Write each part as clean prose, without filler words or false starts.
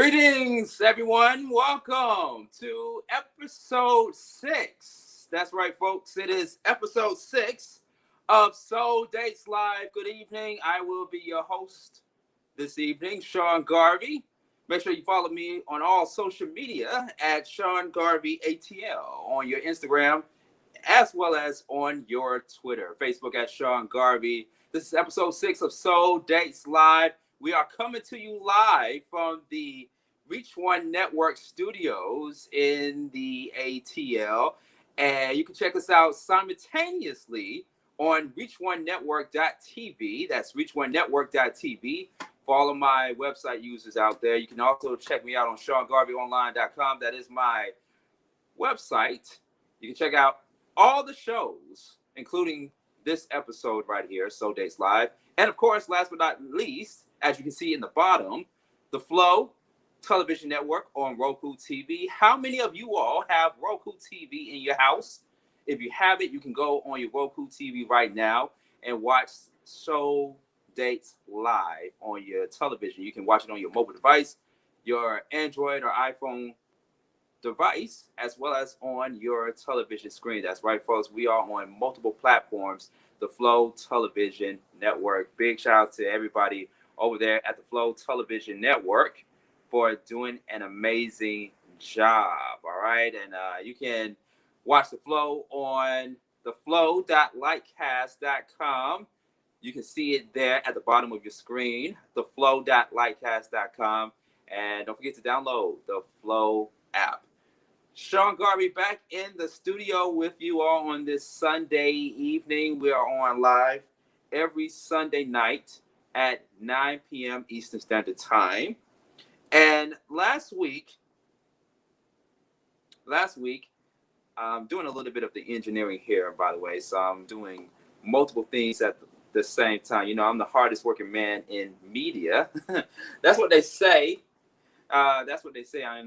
Greetings, everyone. Welcome to episode 6. That's right, folks. It is episode 6 of Soul Dates Live. Good evening. I will be your host this evening, Sean Garvey. Make sure you follow me on all social media at Sean Garvey ATL on your Instagram, as well as on your Twitter, Facebook at Sean Garvey. This is episode 6 of Soul Dates Live. We are coming to you live from the Reach One Network studios in the ATL. And you can check us out simultaneously on reachonenetwork.tv. That's reachonenetwork.tv. For all of my website users out there, you can also check me out on SeanGarveyOnline.com. That is my website. You can check out all the shows, including this episode right here, Soul Dates Live. And of course, last but not least, as you can see in the bottom, the Flow Television Network on Roku TV. How many of you all have Roku TV in your house? If you have it, you can go on your Roku TV right now and watch Soul Dates Live on your television. You can watch it on your mobile device, your Android or iPhone device, as well as on your television screen. That's right, folks. We are on multiple platforms. The Flow Television Network. Big shout out to everybody over there at the Flow Television Network for doing an amazing job. All right. And you can watch the Flow on theflow.lightcast.com. You can see it there at the bottom of your screen, theflow.lightcast.com. And don't forget to download the Flow app. Sean Garvey back in the studio with you all on this Sunday evening. We are on live every Sunday night at 9 p.m. Eastern Standard Time. And last week, I'm doing a little bit of the engineering here, by the way. So I'm doing multiple things at the same time. You know, I'm the hardest working man in media. That's what they say. I am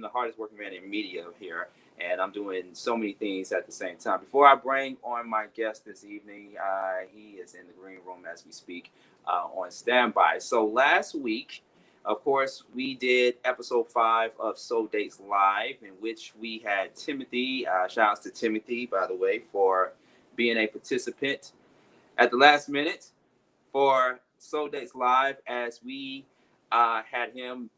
the hardest working man in media here. And I'm doing so many things at the same time. Before I bring on my guest this evening, he is in the green room as we speak on standby. So last week, of course, we did episode 5 of Soul Dates Live, in which we had Timothy. Shout outs to Timothy, by the way, for being a participant at the last minute for Soul Dates Live, as we had him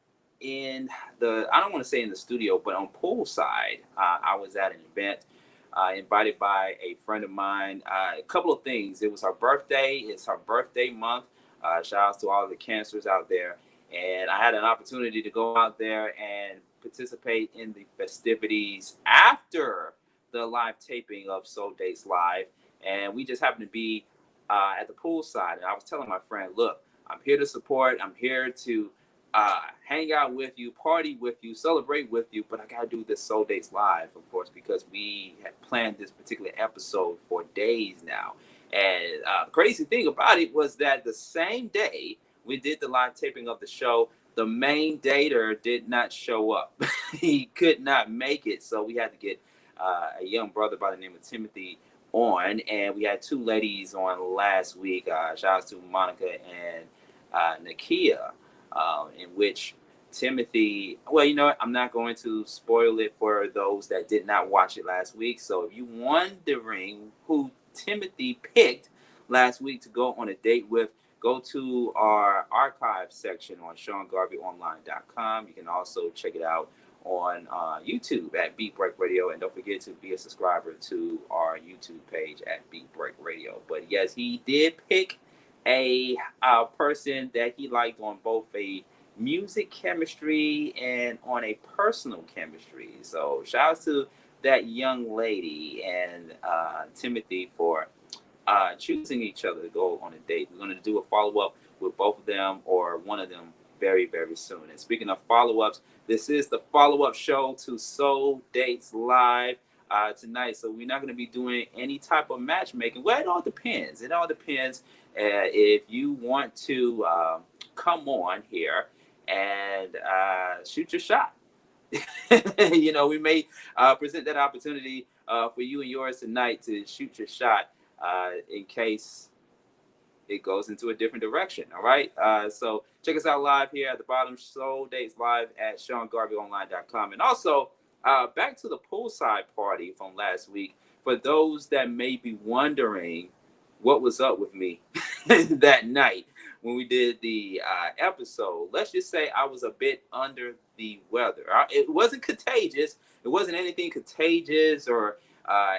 in the, I don't want to say in the studio, but on poolside. I was at an event invited by a friend of mine. A couple of things. It was her birthday. It's her birthday month. Shout outs to all the cancers out there. And I had an opportunity to go out there and participate in the festivities after the live taping of Soul Dates Live. And we just happened to be at the poolside. And I was telling my friend, look, I'm here to support. I'm here to hang out with you, party with you, celebrate with you, but I got to do this Soul Dates Live, of course, because we had planned this particular episode for days now. And the crazy thing about it was that the same day we did the live taping of the show, the main dater did not show up. He could not make it, so we had to get a young brother by the name of Timothy on, and we had 2 ladies on last week. Shout out to Monica and Nakia. In which Timothy, well, you know what? I'm not going to spoil it for those that did not watch it last week. So if you're wondering who Timothy picked last week to go on a date with, go to our archive section on SeanGarveyOnline.com. You can also check it out on YouTube at BEATBREAKRADIO. And don't forget to be a subscriber to our YouTube page at BEATBREAKRADIO. But yes, he did pick a person that he liked on both a music chemistry and on a personal chemistry. So shout out to that young lady and Timothy for choosing each other to go on a date. We're going to do a follow-up with both of them or one of them very, very soon. And speaking of follow-ups, this is the follow-up show to Soul Dates Live tonight. So we're not going to be doing any type of matchmaking. Well, it all depends. It all depends. If you want to come on here and shoot your shot, you know, we may present that opportunity for you and yours tonight to shoot your shot in case it goes into a different direction. All right. So check us out live here at the bottom. Soul Dates live at SeanGarveyOnline.com. And also, back to the poolside party from last week. For those that may be wondering what was up with me that night when we did the episode, let's just say I was a bit under the weather. It wasn't contagious. It wasn't anything contagious or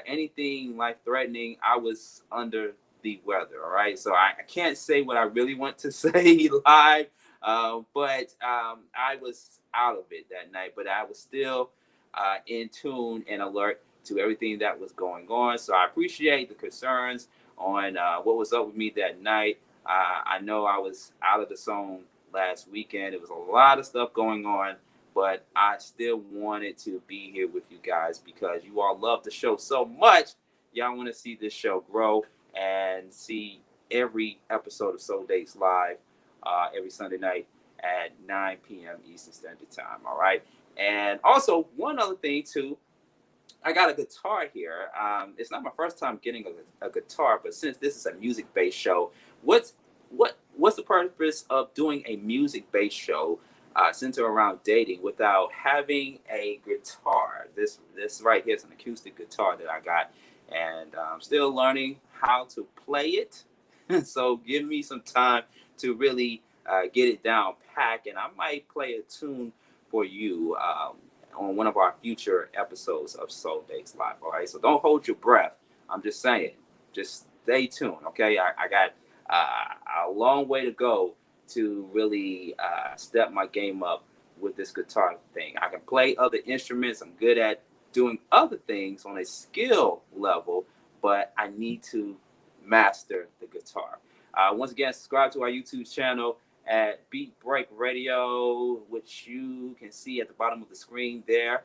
anything life-threatening. I was under the weather, all right? So I can't say what I really want to say live, but I was out of it that night. But I was still in tune and alert to everything that was going on. So I appreciate the concerns on what was up with me that night. I know I was out of the zone last weekend. It was a lot of stuff going on, but I still wanted to be here with you guys because you all love the show so much. Y'all want to see this show grow and see every episode of Soul Dates live every Sunday night at 9 p.m. Eastern Standard Time, all right? And also, one other thing, too, I got a guitar here. It's not my first time getting a guitar, but since this is a music-based show, what's the purpose of doing a music-based show centered around dating without having a guitar? This right here is an acoustic guitar that I got, and I'm still learning how to play it. So give me some time to really get it down pack, and I might play a tune for you on one of our future episodes of Soul Dates Live. All right, so don't hold your breath. I'm just saying, just stay tuned. Okay, I got a long way to go to really step my game up with this guitar thing. I can play other instruments. I'm good at doing other things on a skill level, but I need to master the guitar. Once again, subscribe to our YouTube channel at Beat Break Radio, which you can see at the bottom of the screen there.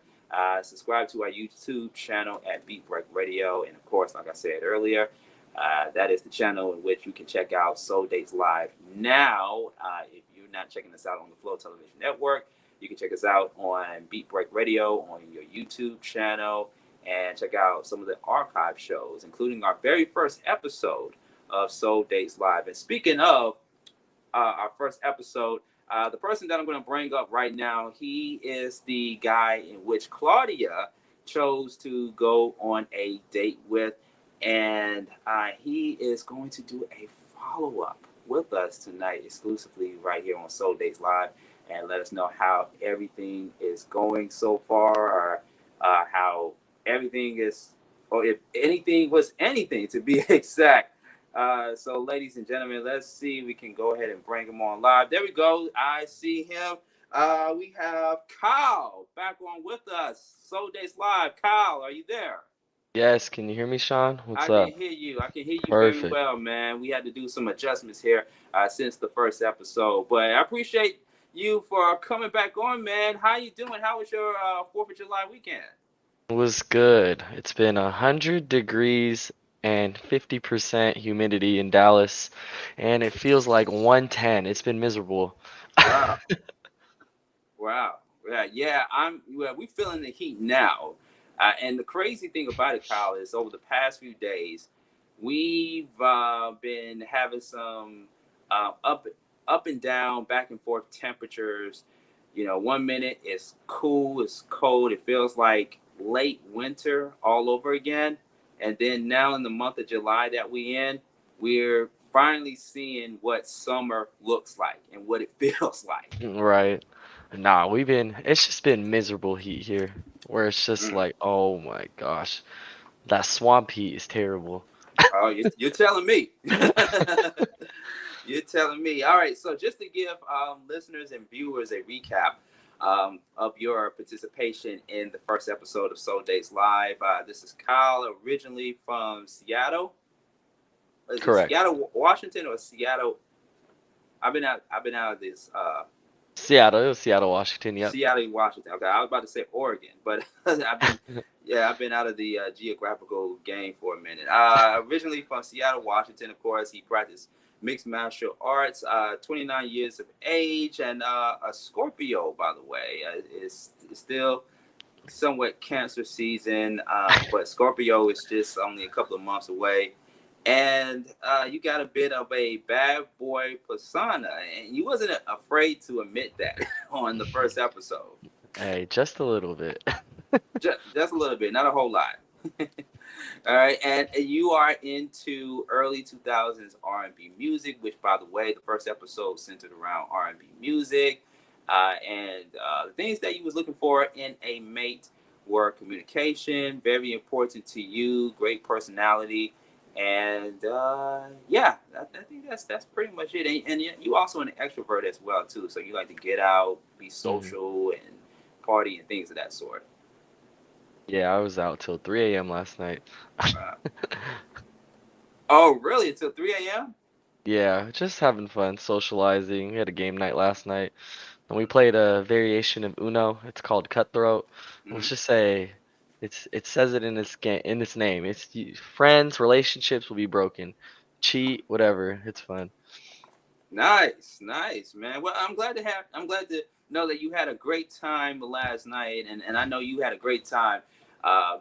Subscribe to our YouTube channel at Beat Break Radio. And of course, like I said earlier, that is the channel in which you can check out Soul Dates Live now. If you're not checking us out on the Flow Television Network, you can check us out on Beat Break Radio on your YouTube channel and check out some of the archive shows, including our very first episode of Soul Dates Live. And speaking of our first episode, the person that I'm going to bring up right now, he is the guy in which Claudia chose to go on a date with, and he is going to do a follow-up with us tonight exclusively right here on Soul Dates Live and let us know how everything is going so far, or how everything is, or if anything was anything to be exact. So ladies and gentlemen, let's see if we can go ahead and bring him on live. There we go. I see him. We have Kyle back on with us. Soul Dates Live. Kyle, are you there? Yes, can you hear me, Sean? What's I up? can hear you. I can hear you very Perfect. well, man. We had to do some adjustments here since the first episode, but I appreciate you for coming back on, man. How you doing? How was your 4th of July weekend? It was good. It's been 100 degrees and 50% humidity in Dallas, and it feels like 110. It's been miserable. Wow. Wow. Yeah, we feeling the heat now. And the crazy thing about it, Kyle, is over the past few days, we've been having some up and down, back and forth temperatures. You know, 1 minute it's cool, it's cold, it feels like late winter all over again. And then now in the month of July that we're finally seeing what summer looks like and what it feels like. Right. Nah, it's just been miserable heat here, where it's just Mm. like, oh my gosh, that swamp heat is terrible. Oh, you're telling me. You're telling me. All right. So just to give listeners and viewers a recap of your participation in the first episode of Soul Dates Live, this is Kyle, originally from Seattle. Is it Correct. Seattle, Washington, or Seattle? I've been out of this. Seattle, it was Seattle, Washington, yep. Seattle, Washington. Okay, I was about to say Oregon, but I've been out of the geographical game for a minute. Originally from Seattle, Washington, of course. He practiced mixed martial arts. 29 years of age, and a Scorpio, by the way. It's still somewhat Cancer season, but Scorpio is just only a couple of months away. and you got a bit of a bad boy persona, and you wasn't afraid to admit that on the first episode. Hey, just a little bit. Just a little bit, not a whole lot. All right, and you are into early 2000s R&B music, which, by the way, the first episode centered around R&B music, and the things that you was looking for in a mate were communication, very important to you, great personality, and yeah, I think that's pretty much it. And you also an extrovert as well too, so you like to get out, be Mhm. social, and party and things of that sort. Yeah, I was out till 3 a.m. last night. Uh, oh, really? Until 3 a.m.? Yeah, just having fun, socializing. We had a game night last night, and we played a variation of Uno. It's called Cutthroat. Let's Hmm. just say it says it in its game in its name. Friends, relationships will be broken. Cheat, whatever. It's fun. Nice, nice, man. Well, I'm glad to know that you had a great time last night, and I know you had a great time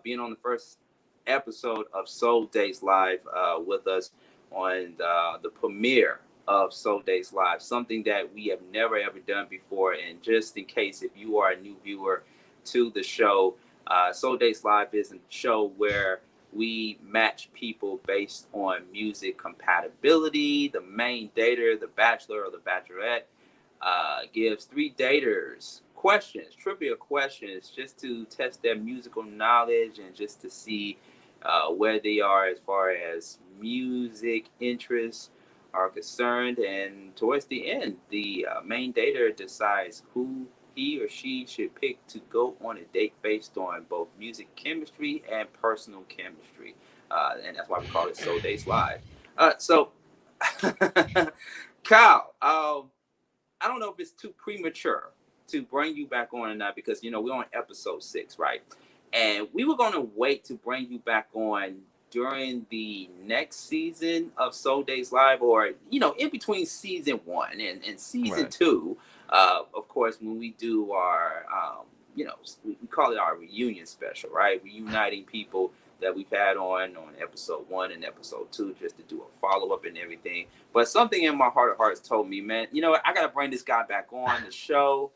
being on the first episode of Soul Days Live with us on the premiere of Soul Days Live, something that we have never ever done before. And just in case if you are a new viewer to the show, Soul Days Live is a show where we match people based on music compatibility. The main dater, the bachelor or the bachelorette, gives three daters questions, trivia questions, just to test their musical knowledge and just to see where they are as far as music interests are concerned. And towards the end, the main dater decides who he or she should pick to go on a date based on both music chemistry and personal chemistry. And that's why we call it Soul Days Live. So, Kyle, I don't know if it's too premature to bring you back on or not because we're on episode 6, right? And we were going to wait to bring you back on during the next season of Soul Days Live, or in between season 1 and season Right. 2. Of course, when we do our, we call it our reunion special, right? Reuniting people that we've had on episode 1 and episode 2, just to do a follow up and everything. But something in my heart of hearts told me, man, I got to bring this guy back on the show.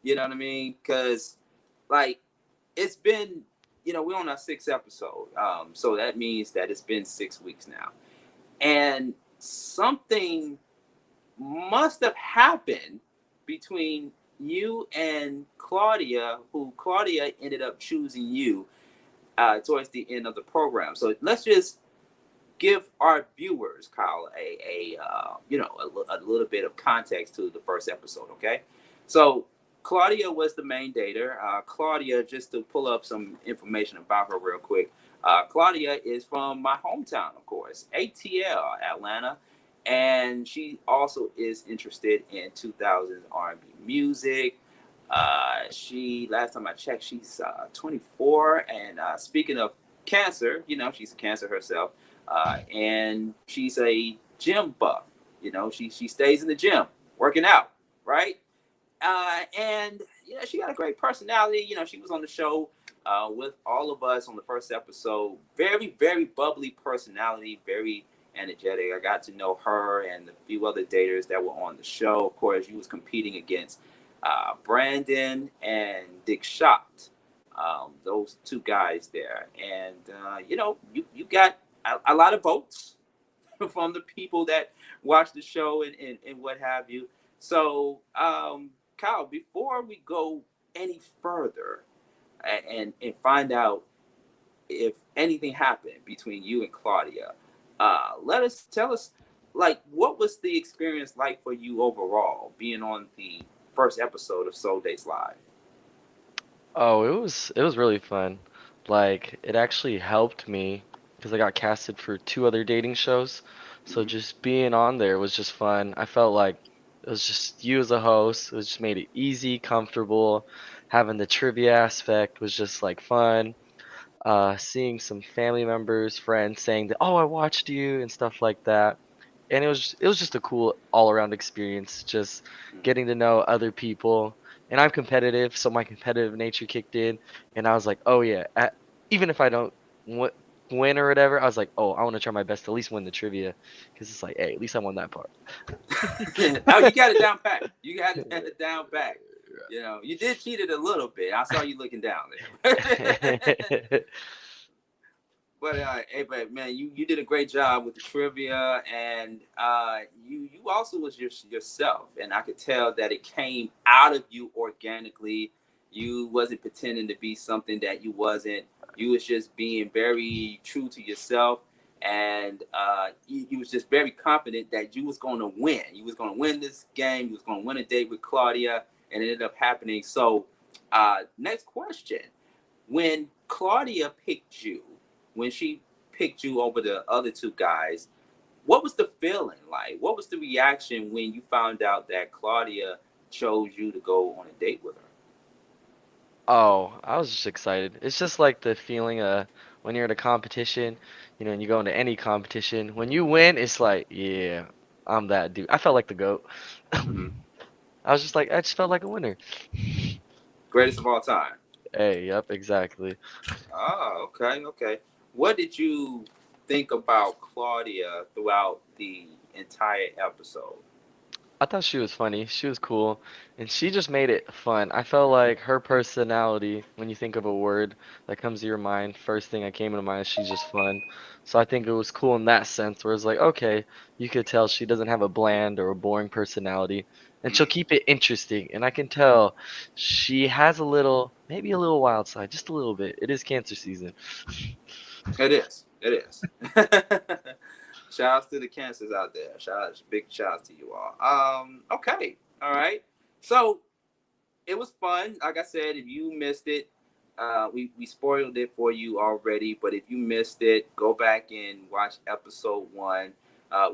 You know what I mean? Because, like, it's been, we're on our 6th episode. So that means that it's been 6 weeks now. And something must have happened between you and Claudia, who Claudia ended up choosing you towards the end of the program. So let's just give our viewers, Kyle, a little bit of context to the first episode. Okay, so Claudia was the main dater. Claudia, just to pull up some information about her real quick. Claudia is from my hometown, of course, ATL, Atlanta, and she also is interested in 2000s R&B music. She last time I checked, she's 24, and speaking of cancer, she's a cancer herself, and she's a gym buff. She stays in the gym working out, right? And she got a great personality. She was on the show with all of us on the first episode. Very, very bubbly personality, very energetic. I got to know her and a few other daters that were on the show. Of course, you was competing against Brandon and Dick Schott. Those two guys there, and you got a lot of votes from the people that watch the show and what have you. So, Kyle, before we go any further and find out if anything happened between you and Claudia, tell us, like, what was the experience like for you overall being on the first episode of Soul Days Live? Oh, it was really fun. Like it actually helped me because I got casted for two other dating shows. So Mm-hmm. just being on there was just fun. I felt like it was just you as a host. It was just made it easy, comfortable. Having the trivia aspect was just like fun. Seeing some family members, friends saying that, "Oh, I watched you" and stuff like that. And it was just a cool all-around experience, just getting to know other people. And I'm competitive, so my competitive nature kicked in, and I was like, "Oh yeah, even if I don't w win or whatever, I was like, oh, I want to try my best to at least win the trivia, because it's like, hey, at least I won that part. Oh, you got it down pat. You got it down pat. You know, you did cheat it a little bit. I saw you looking down there. But hey, but man, you did a great job with the trivia, and you also was yourself, and I could tell that it came out of you organically. You wasn't pretending to be something that you wasn't. You was just being very true to yourself, and you was just very confident that you was going to win. You was going to win this game. You was going to win a date with Claudia, and it ended up happening. So, next question: when Claudia picked you, when she picked you over the other two guys, what was the feeling like? What was the reaction when you found out that Claudia chose you to go on a date with her? Oh, I was just excited. It's just like the feeling when you're in a competition, and you go into any competition. When you win, it's like, yeah, I'm that dude. I felt like the GOAT. Mm-hmm. I just felt like a winner. Greatest of all time. Hey, yep, exactly. Oh, okay, okay. What did you think about Claudia throughout the entire episode? I thought she was funny. She was cool, and she just made it fun. I felt like her personality, when you think of a word that comes to your mind, first thing that came into mind is she's just fun. So I think it was cool in that sense, where it's like, okay, you could tell she doesn't have a bland or a boring personality, and she'll Mm. keep it interesting. And I can tell she has maybe a little wild side, just a little bit. It is cancer season. It is. It is. Shout outs to the cancers out there. Big shout outs to you all. Okay. All right. So it was fun. Like I said, if you missed it, we spoiled it for you already. But if you missed it, go back and watch episode 1.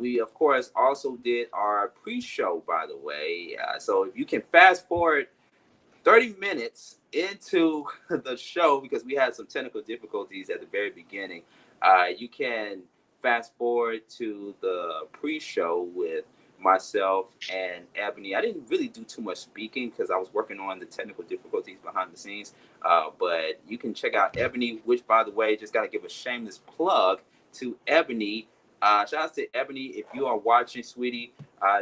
We of course also did our pre-show, by the way. So if you can fast forward 30 minutes into the show, because we had some technical difficulties at the very beginning, you can fast forward to the pre-show with myself and Ebony. I didn't really do too much speaking because I was working on the technical difficulties behind the scenes. But you can check out Ebony, which, by the way, just got to give a shameless plug to Ebony. Shout out to Ebony if you are watching, sweetie.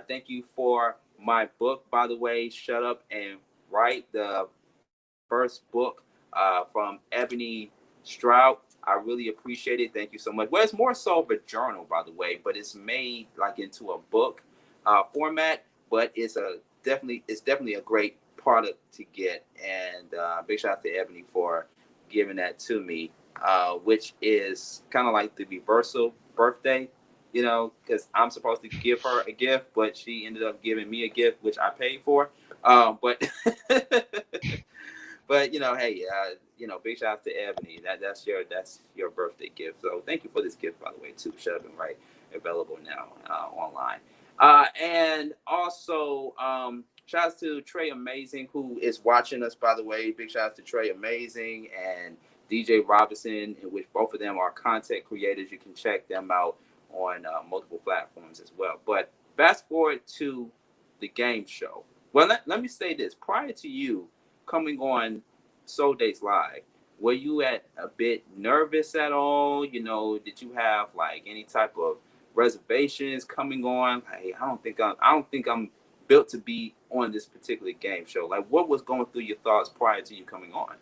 Thank you for my book, by the way, Shut Up and Write, the first book from Ebony Stroud. I really appreciate it. Thank you so much. Well, it's more so of a journal, by the way, but it's made like into a book format. But it's definitely a great product to get. And big shout out to Ebony for giving that to me, which is kind of like the reversal birthday. Because I'm supposed to give her a gift, but she ended up giving me a gift, which I paid for. But but hey, big shout out to Ebony. That's your birthday gift. So thank you for this gift, by the way, too. Shut Up and Write, available now online. And also, shout out to Trey Amazing, who is watching us, by the way. Big shout out to Trey Amazing and DJ Robinson, in which both of them are content creators. You can check them out on multiple platforms as well. But fast forward to the game show. Well, let me say this. Prior to you coming on Soul Dates Live, were you a bit nervous at all? Did you have like any type of reservations coming on? Hey, I don't think I'm built to be on this particular game show. Like, what was going through your thoughts prior to you coming on?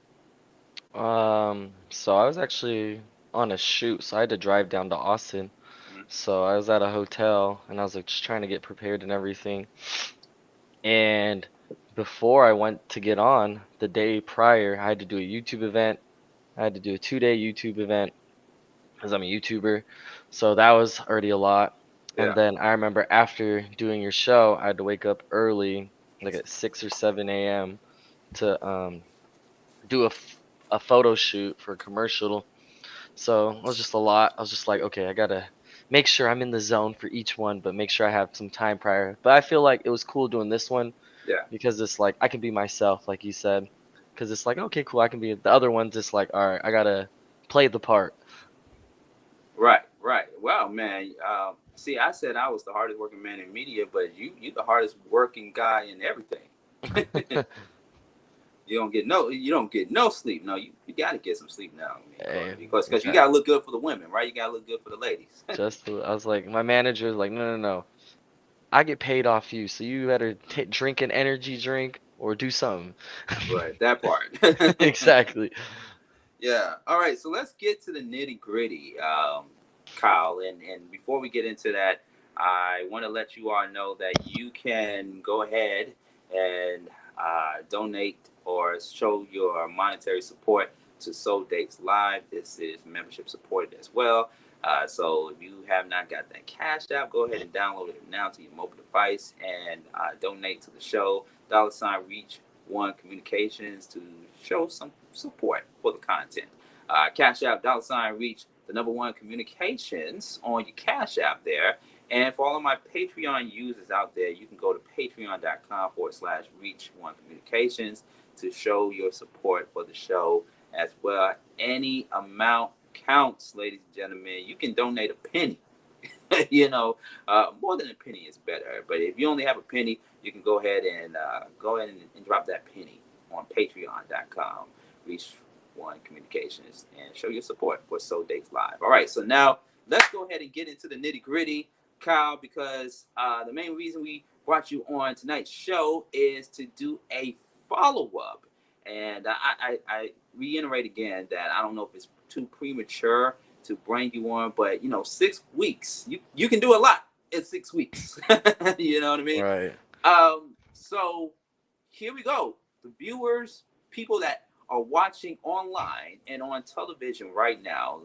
So I was actually on a shoot, so I had to drive down to Austin. Mm-hmm. So I was at a hotel, and I was like just trying to get prepared and everything. And before I went to get on, the day prior, I had to do a YouTube event. I had to do a 2-day YouTube event because I'm a YouTuber. So that was already a lot. And Yeah. then I remember after doing your show, I had to wake up early, like at 6 or 7 a.m. to do a photo shoot for a commercial. So it was just a lot. I was just like, okay, I gotta make sure I'm in the zone for each one, but make sure I have some time prior. But I feel like it was cool doing this one Yeah. because it's like I can be myself, like you said. Because it's like, okay, cool, I can be the other one's just like, all right, I gotta play the part. Right. Right. Well, man. See, I said I was the hardest working man in media, but you the hardest working guy in everything. You don't get no sleep. No, you got to get some sleep now, man, Hey, Claudia, because you okay. got to look good for the women, right? You got to look good for the ladies. I was like, my manager was like, no, no, no. I get paid off you, so you better drink an energy drink or do something. Right, that part. Exactly. Yeah. All right. So let's get to the nitty gritty, Kyle. And before we get into that, I want to let you all know that you can go ahead and donate or show your monetary support to Soul Dates Live. This is membership supported as well. So if you have not got that Cash App, go ahead and download it now to your mobile device and donate to the show. $ Reach One Communications to show some support for the content. Cash App, $Reach the number one communications on your Cash App there. And for all of my Patreon users out there, you can go to patreon.com/Reach One Communications to show your support for the show as well. Any amount counts, ladies and gentlemen. You can donate a penny. More than a penny is better. But if you only have a penny, you can go ahead and drop that penny on patreon.com, Reach One Communications, and show your support for Soul Dates Live. All right, so now let's go ahead and get into the nitty gritty, Kyle, because the main reason we brought you on tonight's show is to do a follow up. And I reiterate again that I don't know if it's too premature to bring you on, but 6 weeks, you can do a lot in 6 weeks. You know what I mean? Right. So here we go. The viewers, people that are watching online and on television right now,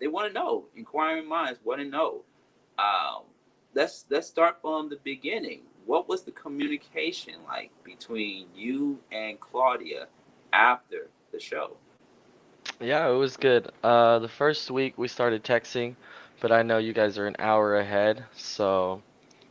they want to know. Inquiring minds want to know. Um, let's start from the beginning. What was the communication like between you and Claudia after the show? Yeah, it was good. The first week we started texting, but I know you guys are an hour ahead, so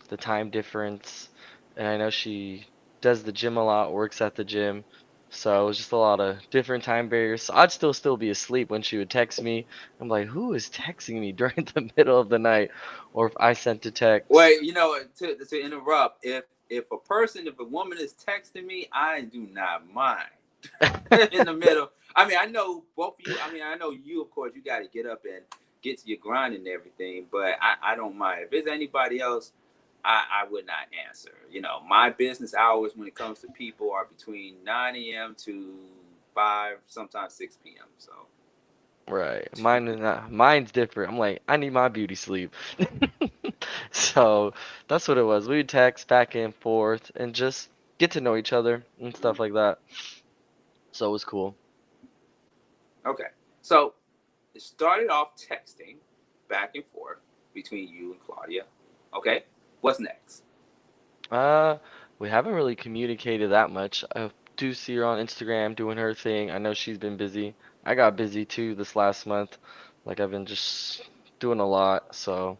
the time difference, and I know she does the gym a lot, works at the gym, so it was just a lot of different time barriers. So I'd still be asleep when she would text me. I'm like, who is texting me during the middle of the night? Or if I sent a text. Wait, to interrupt, if a woman is texting me, I do not mind. In the middle. I mean, I know both of you. I mean, I know you, of course, you got to get up and get to your grind and everything, but I don't mind. If it's anybody else, I would not answer. My business hours when it comes to people are between 9 a.m. to 5, sometimes 6 p.m. So, Right. Mine's different. I'm like, I need my beauty sleep. So that's what it was. We would text back and forth and just get to know each other and stuff like that. So it was cool. okay. So, it started off texting back and forth between you and Claudia. Okay. What's next? Uh, we haven't really communicated that much. I do see her on Instagram doing her thing. I know she's been busy. I got busy too this last month. Like I've been just doing a lot, so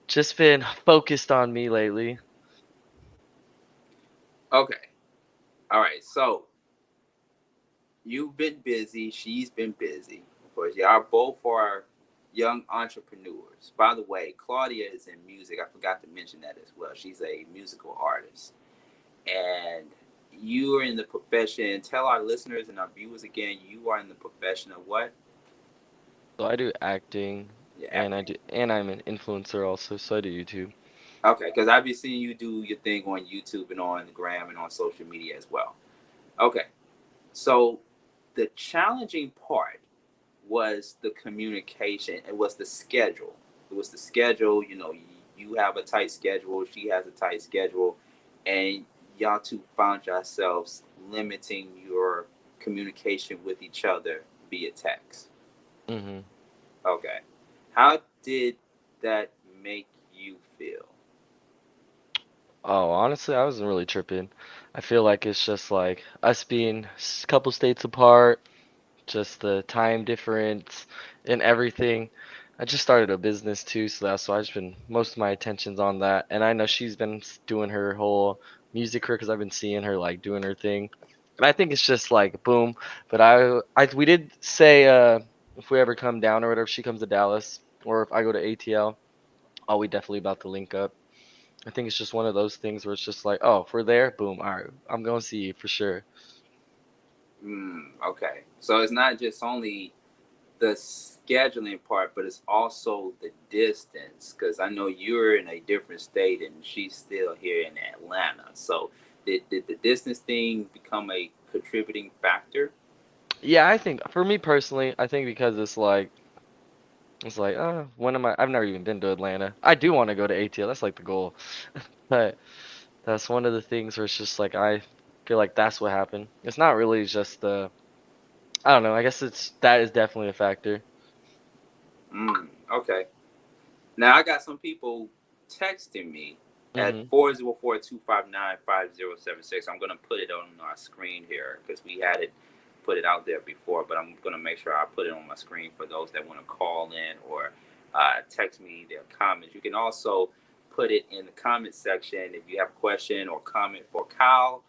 just been focused on me lately. Okay. All right. So, you've been busy. She's been busy. Of course, y'all both are young entrepreneurs. By the way, Claudia is in music. I forgot to mention that as well. She's a musical artist. And you are in the profession. Tell our listeners and our viewers again, you are in the profession of what? So I do acting Yeah, and acting. I'm an influencer also, so I do YouTube. Okay, because I've been seeing you do your thing on YouTube and on the gram and on social media as well. Okay, so the challenging part was the communication. It was the schedule. It was the schedule. You have a tight schedule. She has a tight schedule, and y'all two found yourselves limiting your communication with each other via text. Hmm. Okay, how did that make you feel? Oh, honestly, I wasn't really tripping. I feel like it's just like us being a couple states apart, just the time difference and everything. I just started a business too, so that's why I've just been most of my attention's on that. And I know she's been doing her whole music career because I've been seeing her like doing her thing. And I think it's just like boom. But we did say if we ever come down or whatever, if she comes to Dallas or if I go to ATL, oh, we definitely about to link up. I think it's just one of those things where it's just like, oh, if we're there, boom, all right, I'm gonna see you for sure. Okay. So it's not just only the scheduling part, but it's also the distance. Because I know you're in a different state and she's still here in Atlanta. So did the distance thing become a contributing factor? Yeah, I think for me personally, I think because it's like, when am I? I've never even been to Atlanta. I do want to go to ATL. That's like the goal. But that's one of the things where it's just like I feel like that's what happened. It's not really just the I don't know. I guess it's that is definitely a factor. Okay. Now I got some people texting me at Mhm. 404-259-5076. I'm gonna put it on our screen here because we had it put it out there before, but I'm gonna make sure I put it on my screen for those that want to call in or text me their comments. You can also put it in the comment section if you have a question or comment for Kyle.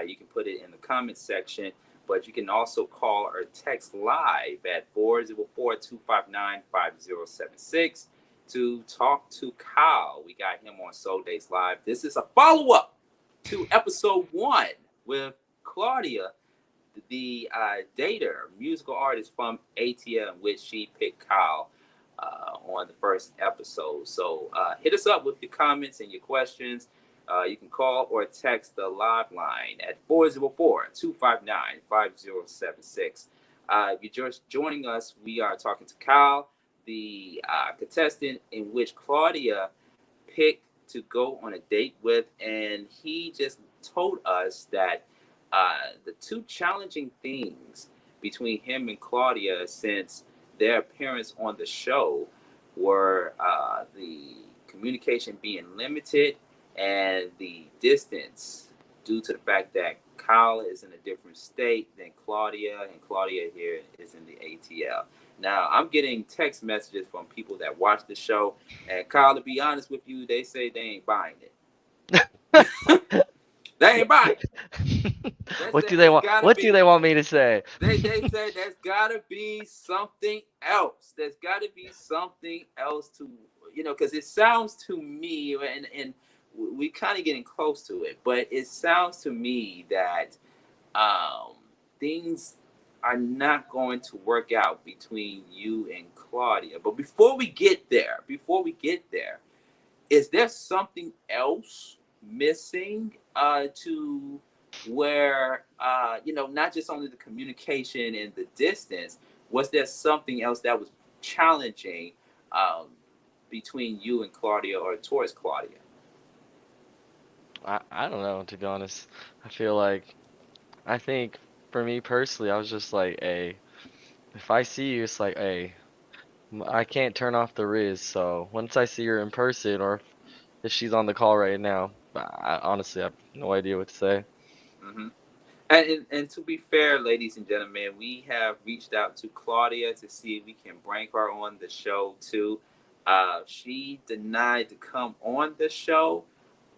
You can put it in the comment section, but you can also call or text live at 404-259-5076 to talk to Kyle. We got him on Soul Days Live. This is a follow up to episode 1 with Claudia, the dater, musical artist from ATL, in which she picked Kyle on the first episode. So hit us up with your comments and your questions. You can call or text the live line at 404-259-5076. If you're just joining us, we are talking to Kyle, the contestant in which Claudia picked to go on a date with, and he just told us that the two challenging things between him and Claudia since their appearance on the show were the communication being limited and the distance due to the fact that Kyle is in a different state than Claudia, and Claudia here is in the ATL. Now, I'm getting text messages from people that watch the show, and Kyle, to be honest with you, they say they ain't buying it. They ain't buying it. They What said do they it's want? gotta What do be. they want me to say? They said there's gotta be something else. There's gotta be something else to because it sounds to me, and we kind of getting close to it, but it sounds to me that um, things are not going to work out between you and Claudia. But before we get there, is there something else missing to where not just only the communication and the distance? Was there something else that was challenging um, between you and Claudia or towards Claudia? I don't know, to be honest. I feel like I think for me personally, I was just like, hey, if I see you, it's like, hey, I can't turn off the Riz. So once I see her in person, or if she's on the call right now, I honestly have no idea what to say. Hmm. And to be fair, ladies and gentlemen, we have reached out to Claudia to see if we can bring her on the show too. She denied to come on the show,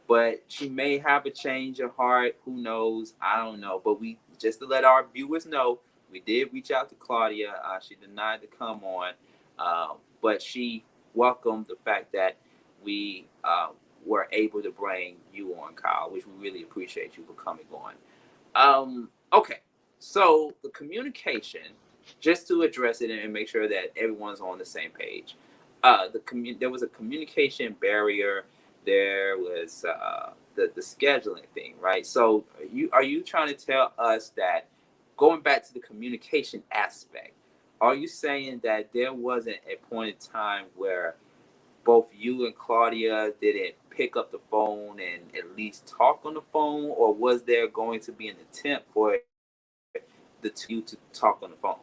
but she may have a change of heart. Who knows? I don't know. But we just to let our viewers know, we did reach out to Claudia. She denied to come on, but she welcomed the fact that we were able to bring you on, Kyle, which we really appreciate you for coming on. Okay, so the communication, just to address it and make sure that everyone's on the same page. There was a communication barrier. There was the scheduling thing, right? So are you trying to tell us that going back to the communication aspect, are you saying that there wasn't a point in time where both you and Claudia didn't pick up the phone and at least talk on the phone, or was there going to be an attempt for the two of you to talk on the phone?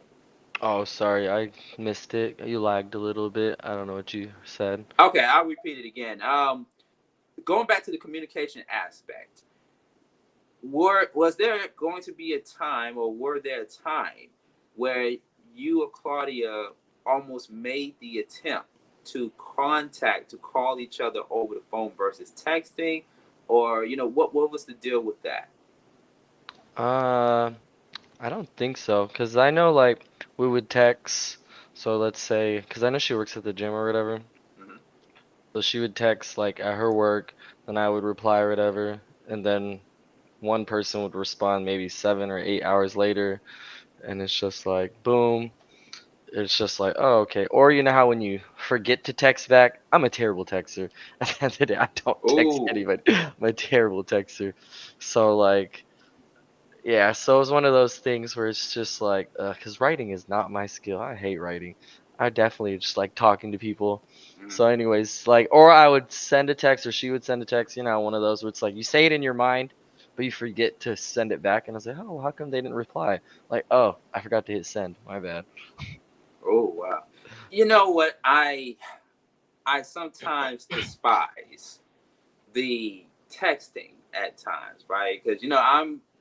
Oh, sorry, I missed it. You lagged a little bit. I don't know what you said. Okay, I'll repeat it again. Going back to the communication aspect, was there going to be a time, or were there a time where you or Claudia almost made the attempt to call each other over the phone versus texting, or what was the deal with that? Uh, I don't think so, cause I know like we would text. So let's say, cause I know she works at the gym or whatever. Hmm. So she would text like at her work, then I would reply or whatever, and then one person would respond maybe 7 or 8 hours later, and it's just like boom. It's just like, oh, okay. Or you know how when you forget to text back, I'm a terrible texter. At the end of the day, I don't text Oh, anybody. I'm a terrible texter. So like, yeah. So it's one of those things where it's just like, because writing is not my skill. I hate writing. I definitely just like talking to people. So anyways, like, or I would send a text or she would send a text. You know, one of those where it's like you say it in your mind, but you forget to send it back, and I say, oh, how come they didn't reply? Like, oh, I forgot to hit send. My bad. oh wow. You know what? I sometimes despise the texting at times, right? Because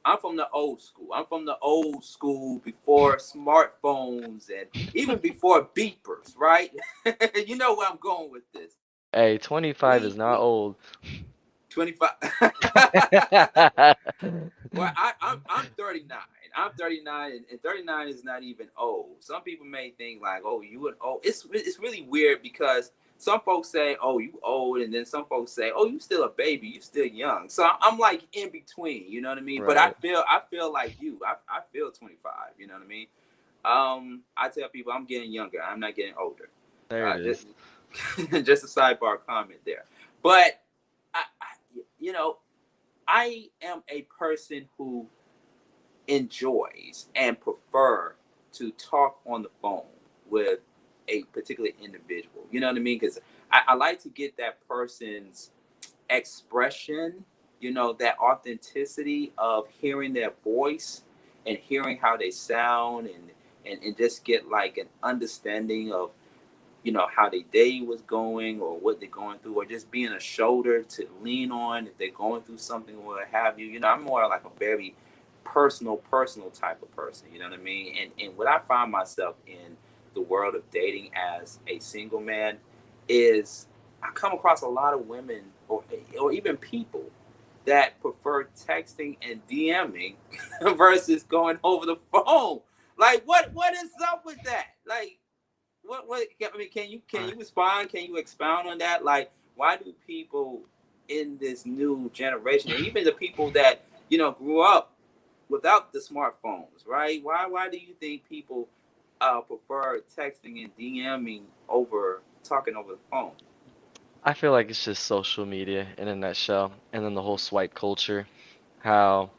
I'm from the old school. I'm from the old school before smartphones and even before beepers, right? You know where I'm going with this. Hey, 25 is not We old. 25. Well, I'm 39. I'm 39, and 39 is not even old. Some people may think like, oh, you an old. It's really weird because some folks say, oh, you old, and then some folks say, oh, you still a baby, you still young. So I'm like in between, you know what I mean? But Right. I feel like you. I feel 25, you know what I mean? I tell people I'm getting younger. I'm not getting older. There it Just is. just a sidebar comment there. But you know, I am a person who enjoys and prefer to talk on the phone with a particular individual. You know what I mean? Because I like to get that person's expression, that authenticity of hearing their voice and hearing how they sound and just get like an understanding of how their day was going or what they're going through, or just being a shoulder to lean on if they're going through something or what have you. I'm more like a very personal type of person. You know what I mean? And what I find myself in the world of dating as a single man is I come across a lot of women or even people that prefer texting and DMing versus going over the phone. Like what is up with that? Like what I mean, can you respond? Can you expound on that? Like, why do people in this new generation, and even the people that grew up without the smartphones, right? Why do you think people prefer texting and DMing over talking over the phone? I feel like it's just social media in a nutshell, and then the whole swipe culture. How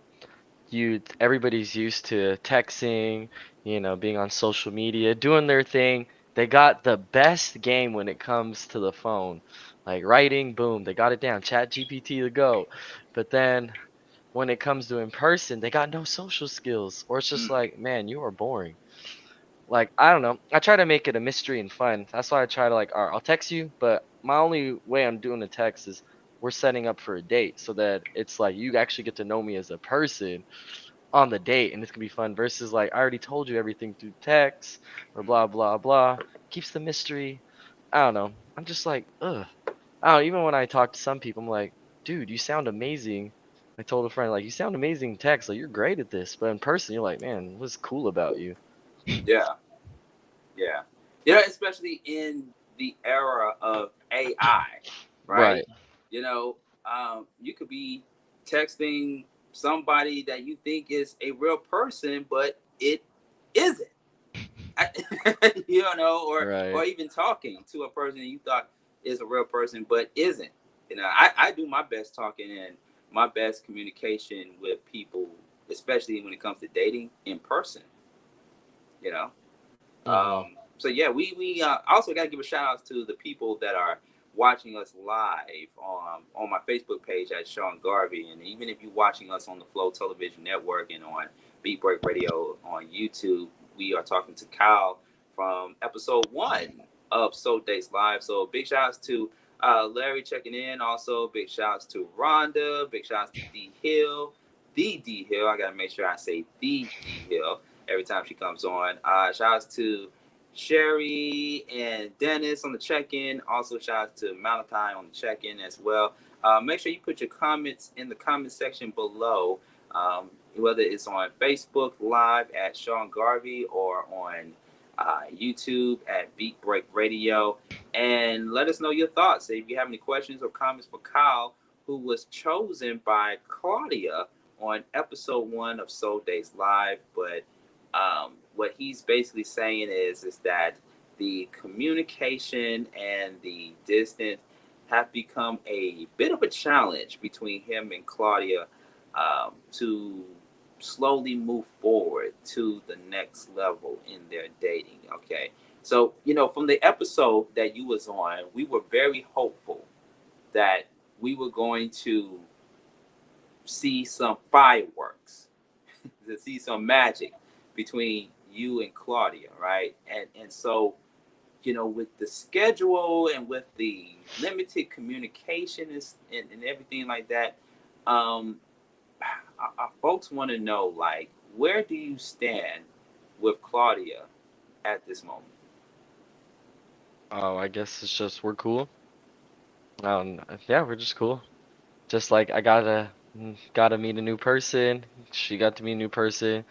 everybody's used to texting, being on social media, doing their thing. They got the best game when it comes to the phone. Like writing, boom, they got it down. Chat GPT to go. But then when it comes to in person, they got no social skills. Or it's just Mm, like, man, you are boring. Like, I don't know. I try to make it a mystery and fun. That's why I try to like, all right, I'll text you, but my only way I'm doing the text is we're setting up for a date so that it's like you actually get to know me as a person on the date and it's gonna be fun versus like I already told you everything through text or blah blah blah. Keeps the mystery. I don't know. I'm just like, ugh. I don't even when I talk to some people, I'm like, dude, you sound amazing. I told a friend, like, you sound amazing in text, like you're great at this. But in person, you're like, man, what's cool about you? yeah, yeah, especially in the era of AI, right? Right. You could be texting somebody that you think is a real person, but it isn't. Or Right. even talking to a person you thought is a real person, but isn't. I do my best talking and my best communication with people, especially when it comes to dating in person. You know. Mhm. So yeah, we also got to give a shout out to the people that are watching us live on my Facebook page at Sean Garvey, and even if you're watching us on the Flow Television Network and on Beat Break Radio on YouTube, we are talking to Kyle from episode 1 of So Dates Live. So big shout outs to Larry checking in. Also big shout outs to Rhonda. Big shout outs to D Hill. The D Hill. I gotta make sure I say the D Hill every time she comes on. Shout outs to Sherry and Dennis on the check-in. Also, shout out to Malachi on the check-in as well. Make sure you put your comments in the comment section below, whether it's on Facebook Live at Sean Garvey or on YouTube at Beat Break Radio. And let us know your thoughts. If you have any questions or comments for Kyle, who was chosen by Claudia on episode 1 of Soul Days Live. But what he's basically saying is that the communication and the distance have become a bit of a challenge between him and Claudia, to slowly move forward to the next level in their dating. Okay, so from the episode that you was on, we were very hopeful that we were going to see some fireworks, to see some magic between you and Claudia, right? And so, with the schedule and with the limited communication and everything like that, um, our folks want to know, like, where do you stand with Claudia at this moment? Oh, I guess it's just we're cool. Yeah, we're just cool. Just like I gotta meet a new person. She got to meet a new person.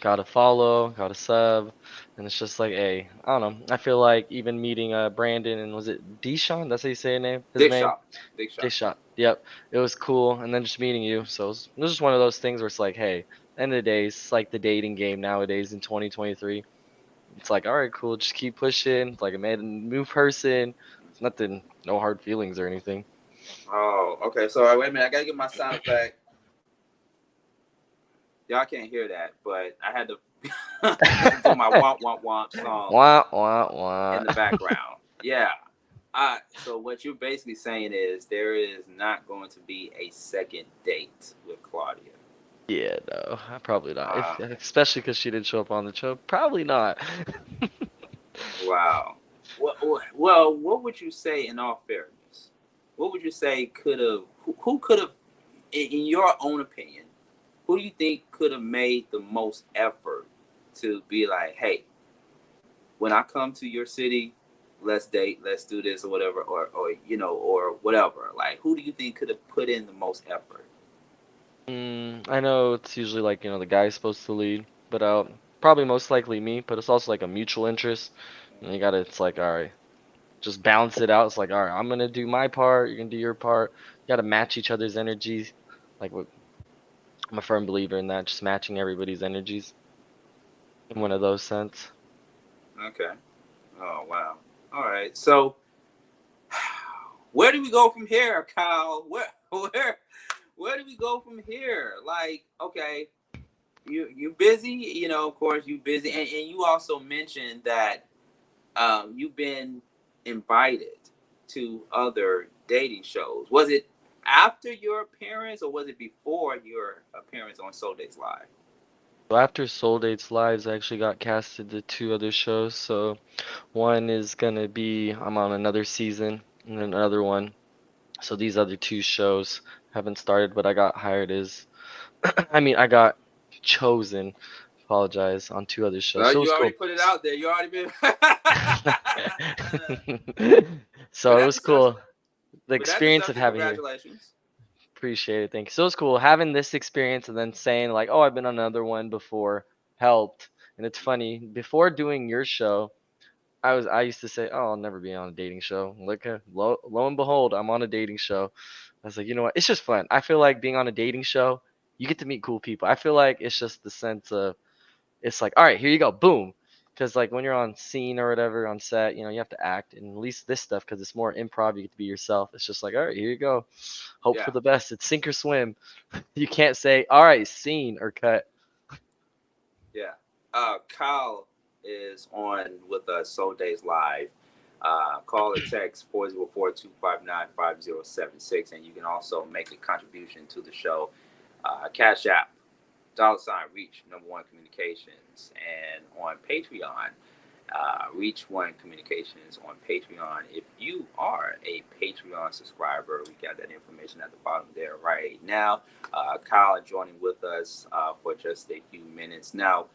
Gotta follow, gotta sub, and it's just like, hey, I don't know. I feel like even meeting Brandon and was it Deshaun? That's how you say his Dick name? shot, dick shot. Deshaun. Yep, it was cool. And then just meeting you, so it was just one of those things where it's like, hey, end of the day, it's like the dating game nowadays in 2023. It's like, all right, cool, just keep pushing. Like I met a new person. It's nothing, no hard feelings or anything. Oh, okay. So wait a minute, I gotta get my sound effect. Y'all can't hear that, but I had to do my womp womp womp song Wah wah wah. in the background. Yeah. So what you're basically saying is there is not going to be a second date with Claudia. Yeah, no, probably not. If Uh, especially because she didn't show up on the show, probably not. wow. Well, what would you say in all fairness? What would you say could have, who could have, in your own opinion, who do you think could have made the most effort to be like, hey, when I come to your city, let's date, let's do this or whatever, or whatever. Like, who do you think could have put in the most effort? I know it's usually like, the guy's supposed to lead, but probably most likely me, but it's also like a mutual interest. And you gotta, it's like, all right, just balance it out. It's like, all right, I'm gonna do my part, you're gonna do your part. You gotta match each other's energies. Like, I'm a firm believer in that, just matching everybody's energies in one of those sense. Okay. Oh wow. All right. So where do we go from here, Kyle? Where do we go from here? Like, okay, you busy, of course you busy, and you also mentioned that you've been invited to other dating shows. Was it after your appearance or was it before your appearance on Soul Days Live? So after Soul Dates Lives, I actually got casted to two other shows. So one is gonna be I'm on another season, and then another one. So these other two shows haven't started, but I got hired as, I mean, I got chosen, apologize, on two other shows. Well, So it you was already cool. put it out there. You already been. but So it that was deserves. cool. The But that experience deserves of your having here. congratulations. Appreciate it. Thank you. So it was cool having this experience and then saying like, oh, I've been on another one before helped. And it's funny, before doing your show, I used to say, oh, I'll never be on a dating show. Look, lo and behold, I'm on a dating show. I was like, you know what? It's just fun. I feel like being on a dating show, you get to meet cool people. I feel like it's just the sense of it's like, all right, here you go, boom. Because like when you're on scene or whatever on set, you have to act, and at least this stuff, because it's more improv, you get to be yourself. It's just like, all right, here you go. Hope for Yeah, the best. It's sink or swim. You can't say, all right, scene or cut. yeah. Kyle is on with us Soul Days Live. Call or text 404-259-5076, and you can also make a contribution to the show. Cash App, $, Reach Number One Communications, and on Patreon, Reach One Communications on Patreon. If you are a Patreon subscriber, we got that information at the bottom there right now. Kyle joining with us for just a few minutes. Now,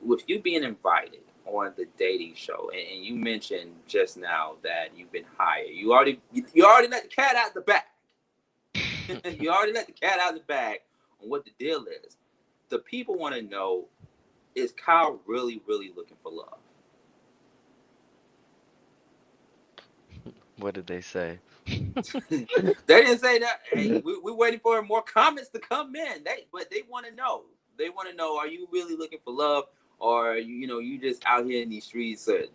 with you being invited on the dating show, and you mentioned just now that you've been hired, you already let the cat out the bag. You already let the cat out of the bag on what the deal is. The people want to know: is Kyle really, really looking for love? What did they say? They didn't say that. Hey, we're waiting for more comments to come in. But they want to know. They want to know: are you really looking for love, or you just out here in these streets and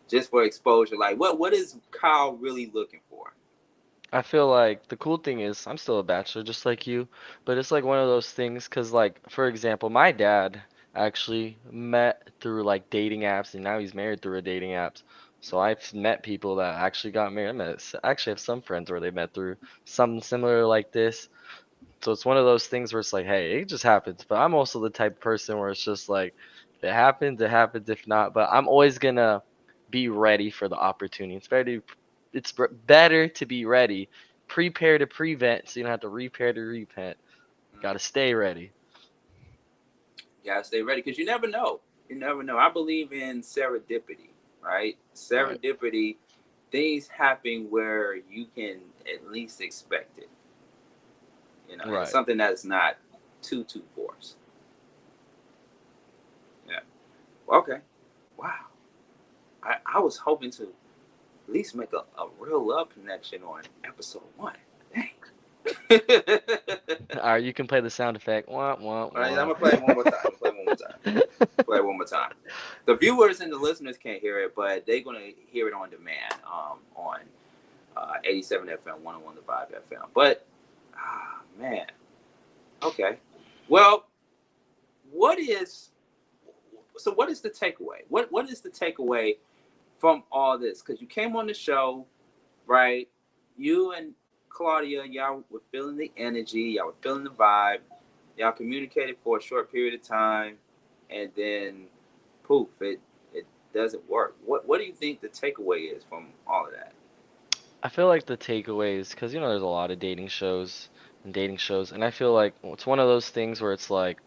just for exposure? Like, what is Kyle really looking for? I feel like the cool thing is I'm still a bachelor just like you, but it's like one of those things 'cause like for example, my dad actually met through like dating apps and now he's married through a dating apps. So I've met people that actually got married. Actually have some friends where they met through something similar like this. So it's one of those things where it's like, hey, it just happens. But I'm also the type of person where it's just like, if it happens, it happens. If not, but I'm always gonna be ready for the opportunity. Better to be ready, prepare to prevent, so you don't have to repair to repent. Gotta stay ready. You gotta stay ready because you never know. You never know. I believe in serendipity, right? Right, Serendipity, things happen where you can at least expect it. And right. something that's not too forced. Yeah. Okay. Wow. I was hoping to at least make a real love connection on episode 1. Dang. All All right, you can play the sound effect. Wah, wah, right, I'm wah. gonna play it one more time. Play it one more time. The viewers and the listeners can't hear it, but they're gonna hear it on demand on 87 FM, 101 to 5 FM. But man, okay. Well, what is what is the takeaway? What is the takeaway from all this? Because you came on the show, right? You and Claudia, y'all were feeling the energy, y'all were feeling the vibe, y'all communicated for a short period of time, and then poof, it doesn't work. What do you think the takeaway is from all of that? I feel like the takeaways, because there's a lot of dating shows, and I feel like it's one of those things where it's like,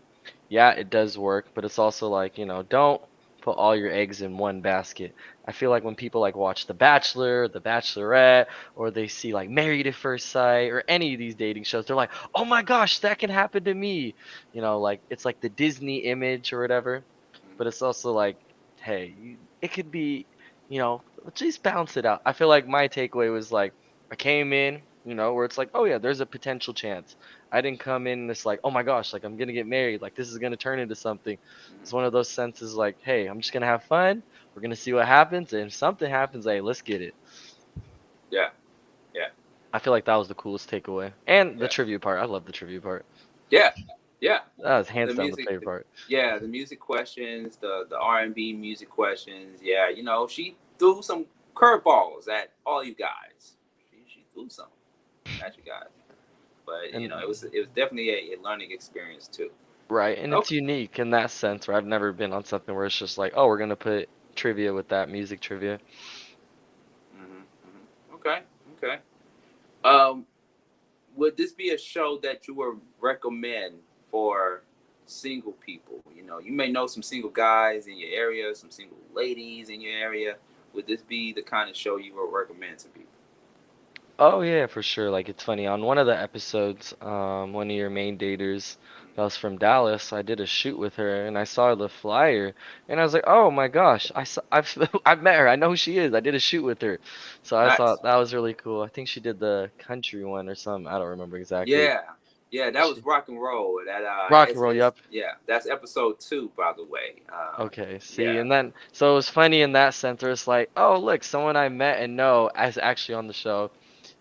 yeah, it does work, but it's also like, don't put all your eggs in one basket. I feel like when people like watch The Bachelor, The Bachelorette, or they see like Married at First Sight or any of these dating shows, they're like, "Oh my gosh, that can happen to me." Like it's like the Disney image or whatever, but it's also like, hey, it could be, just balance it out. I feel like my takeaway was like I came in, where it's like, oh yeah, there's a potential chance. I didn't come in and it's like, oh my gosh, like I'm gonna get married, like this is gonna turn into something. It's one of those senses like, hey, I'm just gonna have fun. We're gonna see what happens, and if something happens, hey, let's get it. Yeah, yeah, I feel like that was the coolest takeaway, and the yeah, trivia part. I love the trivia part. yeah, yeah. That was The hands down the music, favorite part. yeah, the music questions, the R&B music questions. Yeah, she threw some curveballs at all you guys. She threw some at you guys, but And it was definitely a learning experience too. right, and it's Okay. unique in that sense where I've never been on something where it's just like, oh, we're gonna put trivia with that music trivia. Okay. Okay. Um, would this be a show that you would recommend for single people? You may know some single guys in your area, some single ladies in your area. Would this be the kind of show you would recommend to people? Oh yeah, for sure. Like it's funny on one of the episodes, one of your main daters that was from Dallas, I did a shoot with her and I saw the flyer and I was like, oh my gosh, I've I've met her. I know who she is. I did a shoot with her, so I Nice. thought that was really cool. I think she did the country one or something. I don't remember exactly. Yeah. Yeah, that was She, rock and roll. That rock and roll. Yup. yeah, that's episode 2, by the way. Okay, see, Yeah, and then so it was funny in that sense where it's like, oh look, someone I met and know as actually on the show.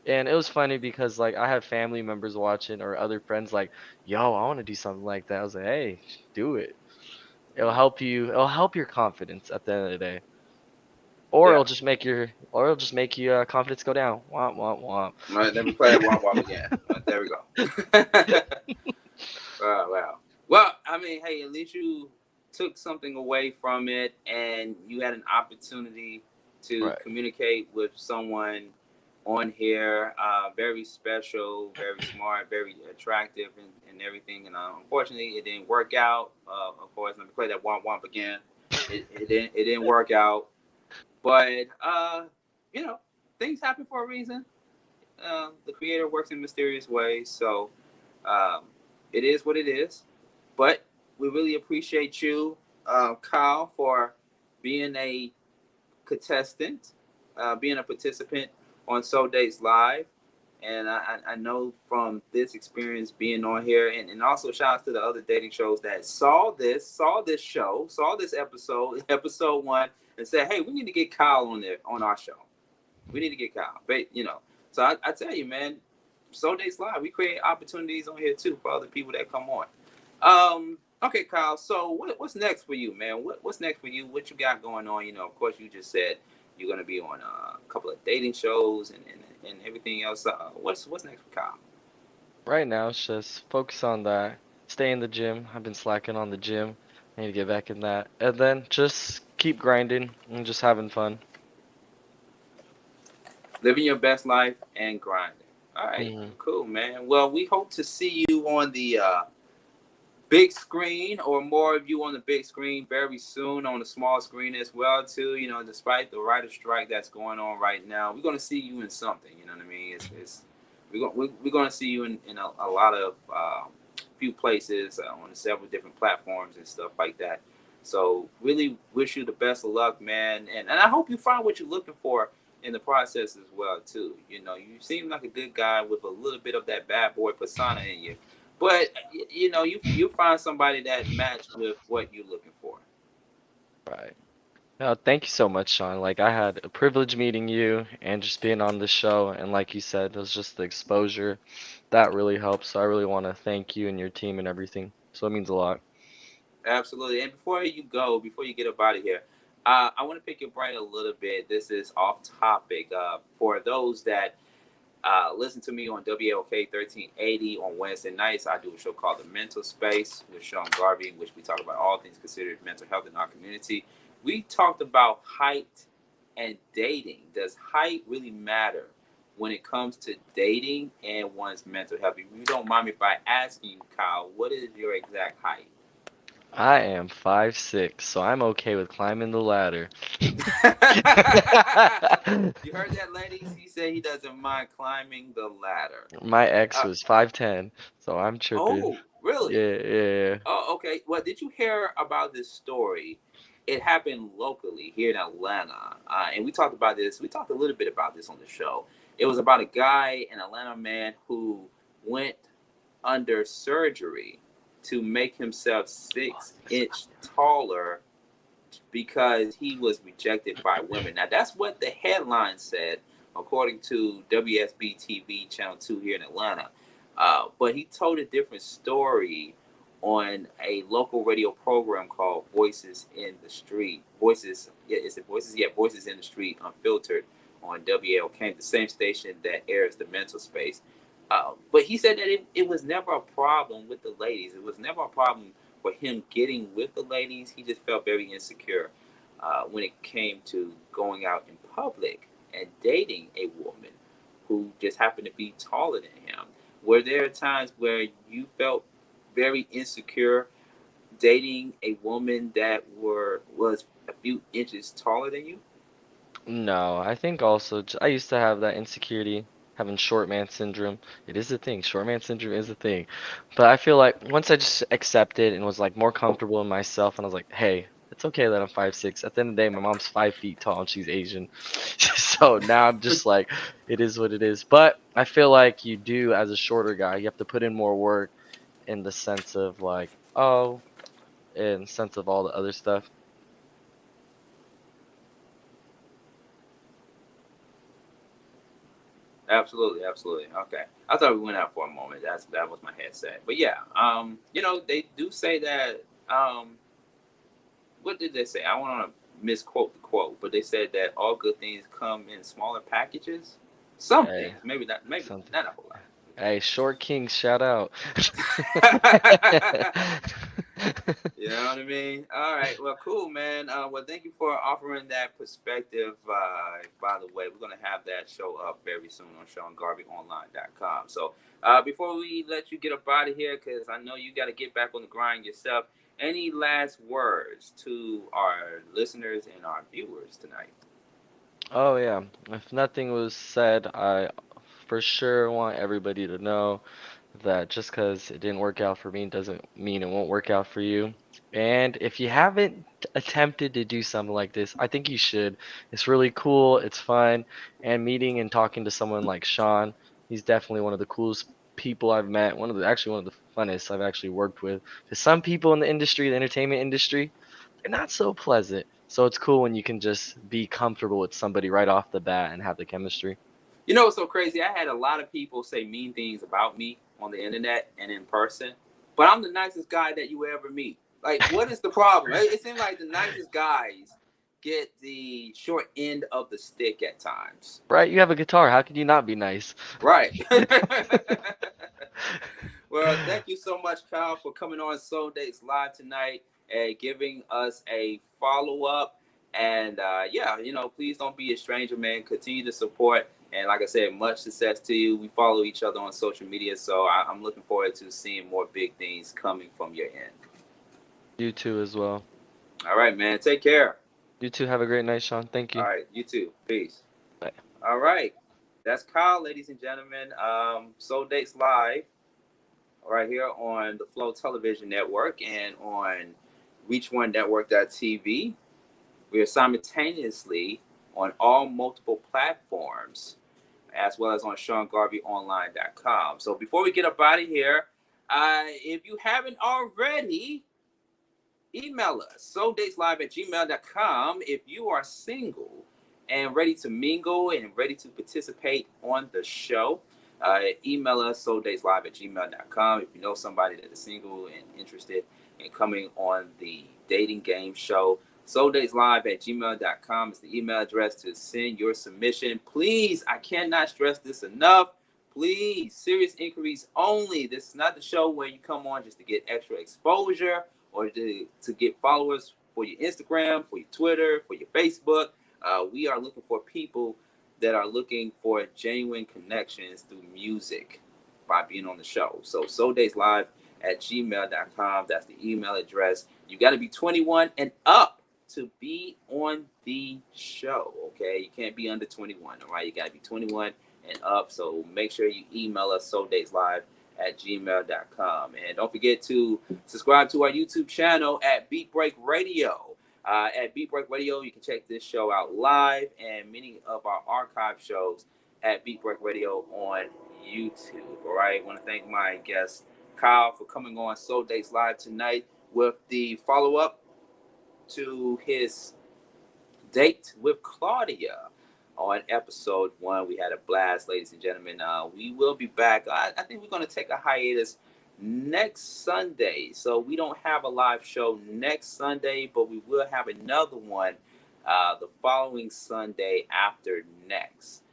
And it was funny because like I had family members watching or other friends like, yo, I want to do something like that. I was like, hey, do it. It'll help your confidence at the end of the day. yeah. Or it'll just make your confidence go down. Womp womp womp. All right, let me play that womp womp again. There we go. Wow, wow. Well, I mean, hey, at least you took something away from it and you had an opportunity to Right. communicate with someone on here. Very special, very smart, very attractive, and everything. And unfortunately, it didn't work out. Of course, let me play that womp womp again. It didn't work out. But, you know, things happen for a reason. The creator works in mysterious ways. So um, it is what it is. But we really appreciate you, Kyle, for being a contestant, being a participant on So Dates Live. And I know from this experience being on here, and also shout out to the other dating shows that saw this show, saw this episode, episode one, and said, hey, we need to get Kyle on there on our show. We need to get Kyle. But so I tell you, man, So Dates Live, we create opportunities on here too for other people that come on. Okay, Kyle. So what's next for you, man? What's next for you? What you got going on? Of course, you just said you're gonna be on a couple of dating shows and everything else. What's next for Kyle? Right now, it's just focus on that. Stay in the gym. I've been slacking on the gym. I need to get back in that. And then just keep grinding and just having fun. Living your best life and grinding. All right, Hmm. cool, man. Well, we hope to see you on the big screen, or more of you on the big screen very soon, on the small screen as well too. Despite the writer strike that's going on right now, we're going to see you in something. You know what I mean? We're going to see you in a lot of few places, on several different platforms and stuff like that. So really wish you the best of luck, man, and I hope you find what you're looking for in the process as well too. You seem like a good guy with a little bit of that bad boy persona in you, but you find somebody that match with what you're looking for. Right. No, thank you so much, Sean. Like, I had a privilege meeting you and just being on the show. And like you said, it was just the exposure that really helps. So I really want to thank you and your team and everything. So it means a lot. Absolutely. And before you get up out of here, I want to pick your brain a little bit. This is off topic. For those that listen to me on WLK 1380 on Wednesday nights, I do a show called The Mental Space with Sean Garvey, in which we talk about all things considered mental health in our community. We talked about height and dating. Does height really matter when it comes to dating and one's mental health? If you don't mind me by asking you, Kyle, what is your exact height? I am 5'6", so I'm okay with climbing the ladder. You heard that, ladies? He said he doesn't mind climbing the ladder. My ex Uh, was 5'10", so I'm tripping. oh, really? Yeah, yeah. Oh, okay. Well, did you hear about this story? It happened locally here in Atlanta, and we talked about this. We talked a little bit about this on the show. It was about a guy, an Atlanta man, who went under surgery to make himself 6 inch taller because he was rejected by women. Now, that's what the headline said, according to WSB TV Channel 2 here in Atlanta. But he told a different story on a local radio program called Voices in the Street. Voices, yeah, is it Voices? Yeah, Voices in the Street, Unfiltered, on WLK, the same station that airs The Mental Space. But he said that it was never a problem with the ladies. It was never a problem for him getting with the ladies. He just felt very insecure when it came to going out in public and dating a woman who just happened to be taller than him. Were there times where you felt very insecure dating a woman that was a few inches taller than you? No, I think also I used to have that insecurity, having short man syndrome. It is a thing. Short man syndrome is a thing. But I feel like once I just accepted and was like more comfortable in myself, and I was like, hey, it's okay that I'm 5'6". At the end of the day, my mom's 5 feet tall and she's Asian. So now I'm just like, it is what it is. But I feel like you do, as a shorter guy, you have to put in more work in the sense of like, oh, in sense of all the other stuff. Absolutely, absolutely. Okay, I thought we went out for a moment. That was my headset. But yeah, they do say that. What did they say? I want to misquote the quote, but they said that all good things come in smaller packages. Some Hey, things, maybe something. not a whole Hey, Short King, shout out. lot. You know what I mean? All right. Well, cool, man. Well, thank you for offering that perspective. By the way, we're going to have that show up very soon on SeanGarveyOnline.com. So before we let you get up out of here, because I know you got to get back on the grind yourself, any last words to our listeners and our viewers tonight? Oh yeah, if nothing was said, I for sure want everybody to know that just because it didn't work out for me doesn't mean it won't work out for you. And if you haven't attempted to do something like this, I think you should. It's really cool, it's fun, and meeting and talking to someone like Sean, he's definitely one of the coolest people I've met, one of the funnest I've actually worked with. Because some people in the industry, the entertainment industry, they're not so pleasant. So it's cool when you can just be comfortable with somebody right off the bat and have the chemistry. You know what's so crazy? I had a lot of people say mean things about me on the internet and in person, but I'm the nicest guy that you ever meet. Like, what is the problem? It seems like the nicest guys get the short end of the stick at times. Right? You have a guitar. How can you not be nice? Right. Well, thank you so much, Kyle, for coming on Soul Dates Live tonight and giving us a follow up. And yeah, please don't be a stranger, man. Continue to support. And like I said, much success to you. We follow each other on social media, so I'm looking forward to seeing more big things coming from your end. You too as well. All right, man. Take care. You too. Have a great night, Sean. Thank All you. right, you too. Peace. Bye. All right. That's Kyle, ladies and gentlemen. Soul Dates Live right here on the Flow Television Network and on ReachOneNetwork.tv. We are simultaneously on all multiple platforms, as well as on SeanGarveyOnline.com. So before we get up out of here, if you haven't already, email us, souldateslive@gmail.com, if you are single and ready to mingle and ready to participate on the show. Email us, souldateslive@gmail.com, if you know somebody that is single and interested in coming on the dating game show. souldateslive@gmail.com is the email address to send your submission. Please, I cannot stress this enough. Please, serious inquiries only. This is not the show where you come on just to get extra exposure or to get followers for your Instagram, for your Twitter, for your Facebook. We are looking for people that are looking for genuine connections through music by being on the show. So souldateslive@gmail.com, that's the email address. You got to be 21 and up to be on the show, okay? You can't be under 21, all right? You got to be 21 and up, so make sure you email us, souldateslive@gmail.com. And don't forget to subscribe to our YouTube channel at Beat Break Radio. At Beat Break Radio, you can check this show out live and many of our archive shows at Beat Break Radio on YouTube. All right, I want to thank my guest Kyle for coming on Soul Dates Live tonight with the follow-up to his date with Claudia on episode 1. We had a blast, ladies and gentlemen. We will be back. I think we're going to take a hiatus next Sunday, so we don't have a live show next Sunday, but we will have another one the following Sunday after next.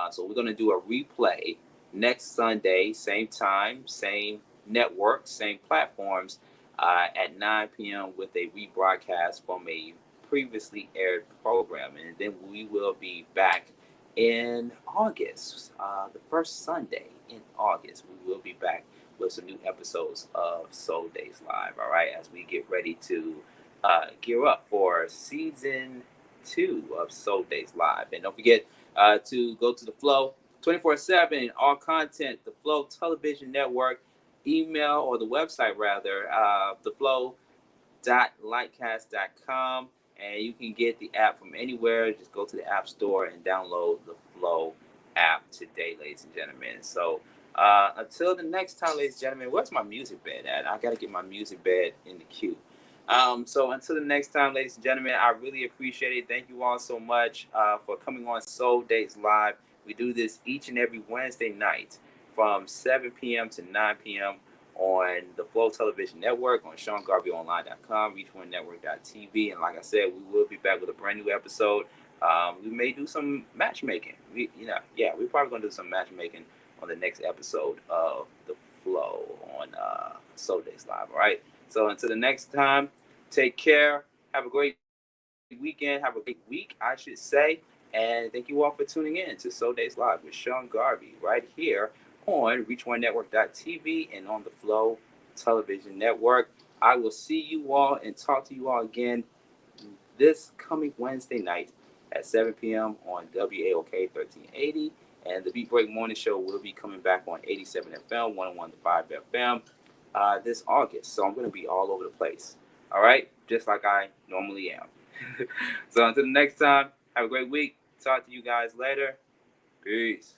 So we're going to do a replay next Sunday, same time, same network, same platforms, at 9 p.m. with a rebroadcast from a previously aired program. And then we will be back in August, the first Sunday in August. We will be back with some new episodes of Soul Days Live, all right, as we get ready to gear up for season 2 of Soul Days Live. And don't forget to go to the Flow 24/7, all content, the Flow Television Network, email, or the website rather, theflow.lightcast.com, and you can get the app from anywhere. Just go to the App Store and download the Flow app today, ladies and gentlemen. So until the next time, ladies and gentlemen, where's my music bed at? I got to get my music bed in the queue. So until the next time, ladies and gentlemen, I really appreciate it. Thank you all so much for coming on Soul Dates Live. We do this each and every Wednesday night from 7 p.m. to 9 p.m. on the Flow Television Network, on SeanGarveyOnline.com, ReachOneNetwork.tv. And like I said, we will be back with a brand new episode. We may do some matchmaking. We're probably going to do some matchmaking on the next episode of the Flow on Soul Days Live. All right. So until the next time, take care. Have a great weekend. Have a great week, I should say. And thank you all for tuning in to Soul Days Live with Sean Garvey right here on ReachOneNetwork.tv and on the Flow Television Network. I will see you all and talk to you all again this coming Wednesday night at 7 p.m. on WAOK 1380 And the Beat Break Morning Show will be coming back on 87 FM, 101.5 FM this August. So I'm going to be all over the place. All right? Just like I normally am. So until the next time, have a great week. Talk to you guys later. Peace.